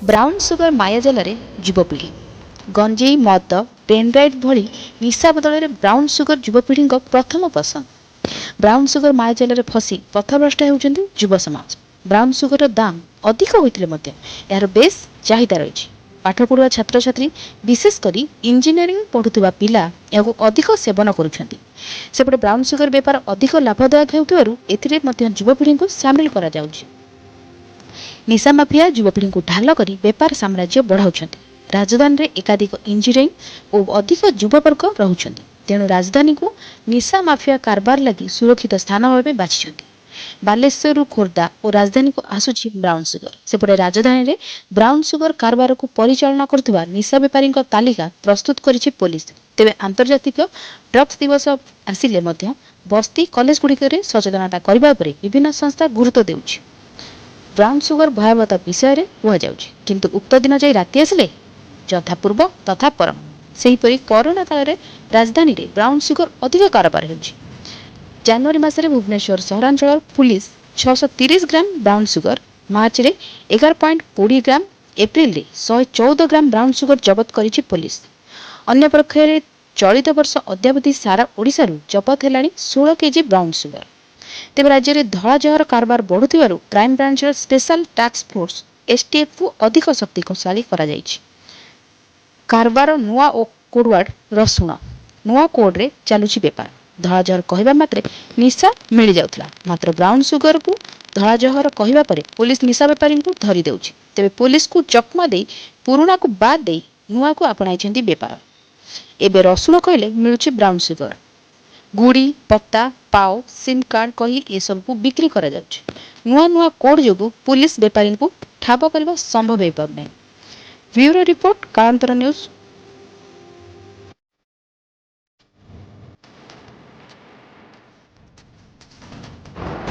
Brown sugar ମାୟାଜାଲରେ ଯୁବପିଢ଼ି ଗଞ୍ଜେଇ ମଦ ପେନ୍ଡ୍ରାଇଭ୍ ଭଳି ନିଶା ବଦଳରେ ବ୍ରାଉନ୍ ସୁଗର ଯୁବପିଢ଼ିଙ୍କ ପ୍ରଥମ ପସନ୍ଦ। ବ୍ରାଉନ୍ ସୁଗର ମାୟାଜାଲରେ ଫସି ପଥଭ୍ରଷ୍ଟ ହେଉଛନ୍ତି ଯୁବ ସମାଜ। ବ୍ରାଉନ୍ ସୁଗରର ଦାମ ଅଧିକ ହୋଇଥିଲେ ମଧ୍ୟ ଏହାର ବେଶ୍ ଚାହିଦା ରହିଛି। ପାଠ ପଢ଼ୁଆ ଛାତ୍ରଛାତ୍ରୀ ବିଶେଷ କରି ଇଞ୍ଜିନିୟରିଂ ପଢ଼ୁଥିବା ପିଲା ଏହାକୁ ଅଧିକ ସେବନ କରୁଛନ୍ତି। ସେପଟେ ବ୍ରାଉନ୍ ସୁଗର ବେପାର ଅଧିକ ଲାଭଦାୟକ ହେଉଥିବାରୁ ଏଥିରେ ମଧ୍ୟ ଯୁବପିଢ଼ିଙ୍କୁ ସାମିଲ କରାଯାଉଛି। ନିଶା ମାଫିଆ ଯୁବପିଢ଼ିଙ୍କୁ ଢାଲ କରି ବେପାର ସାମ୍ରାଜ୍ୟ ବଢ଼ାଉଛନ୍ତି। ରାଜଧାନୀରେ ଏକାଧିକ ଇଞ୍ଜିନିୟରିଂ ଓ ଅଧିକ ଯୁବବର୍ଗ ରହୁଛନ୍ତି। ତେଣୁ ରାଜଧାନୀକୁ ନିଶା ମାଫିଆ କାରବାର ଲାଗି ସୁରକ୍ଷିତ ସ୍ଥାନ ଭାବେ ବାଛିଛନ୍ତି। ବାଲେଶ୍ୱରରୁ ଖୋର୍ଦ୍ଧା ଓ ରାଜଧାନୀକୁ ଆସୁଛି ବ୍ରାଉନ୍ ସୁଗର। ସେପଟେ ରାଜଧାନୀରେ ବ୍ରାଉନ୍ ସୁଗର କାରବାରକୁ ପରିଚାଳନା କରୁଥିବା ନିଶା ବେପାରୀଙ୍କ ତାଲିକା ପ୍ରସ୍ତୁତ କରିଛି ପୋଲିସ। ତେବେ ଆନ୍ତର୍ଜାତିକ ଡ୍ରଗ୍ସ ଦିବସ ଆସିଲେ ମଧ୍ୟ ବସ୍ତି କଲେଜଗୁଡ଼ିକରେ ସଚେତନତା କରିବା ଉପରେ ବିଭିନ୍ନ ସଂସ୍ଥା ଗୁରୁତ୍ୱ ଦେଉଛି। ବ୍ରାଉନ୍ ସୁଗର ଭୟାବହତା ବିଷୟରେ କୁହାଯାଉଛି, କିନ୍ତୁ ଉକ୍ତ ଦିନ ଯାଇ ରାତି ଆସିଲେ ଯଥାପୂର୍ବ ତଥା ପରମ। ସେହିପରି କରୋନା କାଳରେ ରାଜଧାନୀରେ ବ୍ରାଉନ୍ ସୁଗର ଅଧିକ କାରବାର ହେଉଛି। ଜାନୁଆରୀ ମାସରେ ଭୁବନେଶ୍ୱର ସହରାଞ୍ଚଳ ପୁଲିସ 630 ଗ୍ରାମ ବ୍ରାଉନ୍ ସୁଗର, ମାର୍ଚ୍ଚରେ 11.20 ଗ୍ରାମ, ଏପ୍ରିଲରେ 114 ଗ୍ରାମ ବ୍ରାଉନ୍ ସୁଗର ଜବତ କରିଛି ପୋଲିସ। ଅନ୍ୟପକ୍ଷରେ ଚଳିତ ବର୍ଷ ଅଦ୍ୟାବଧି ସାରା ଓଡ଼ିଶାରୁ ଜବତ ହେଲାଣି 16 କେଜି ବ୍ରାଉନ୍ ସୁଗର। ତେବେ ରାଜ୍ୟରେ ଧଳାଜହର କାରବାର ବଢ଼ୁଥିବାରୁ କ୍ରାଇମବ୍ରାଞ୍ଚର ସ୍ପେଶାଲ ଟାସ୍କ ଫୋର୍ସ STFକୁ ଅଧିକ ଶକ୍ତିଶାଳୀ କରାଯାଇଛି। କାରବାର ନୂଆ ଓ କୋଡୱାର୍ଡ ରସୁଣ। ନୂଆ କୋଡ୍ରେ ଚାଲୁଛି ବେପାର। ଧଳାଜହର କହିବା ମାତ୍ରେ ନିଶା ମିଳିଯାଉଥିଲା, ମାତ୍ର ବ୍ରାଉନ୍ ସୁଗରକୁ ଧଳାଜହର କହିବା ପରେ ପୋଲିସ ନିଶା ବେପାରୀଙ୍କୁ ଧରି ଦେଉଛି। ତେବେ ପୋଲିସକୁ ଚକମା ଦେଇ ପୁରୁଣାକୁ ବାଦ୍ ଦେଇ ନୂଆକୁ ଆପଣାଇଛନ୍ତି ବେପାର। ଏବେ ରସୁଣ କହିଲେ ମିଳୁଛି ବ୍ରାଉନ୍ ସୁଗର। ଗୁଡ଼ି ପତ୍ତା ପାଓ ସିମ୍ କାର୍ଡ କହି ଏସବୁକୁ ବିକ୍ରି କରାଯାଉଛି। ନୂଆ ନୂଆ କୋଡ୍ ଯୋଗୁଁ ପୁଲିସ ବେପାରୀଙ୍କୁ ଠାବ କରିବା ସମ୍ଭବ ହୋଇପାରୁନାହିଁ। Bureau report, Kalantar news.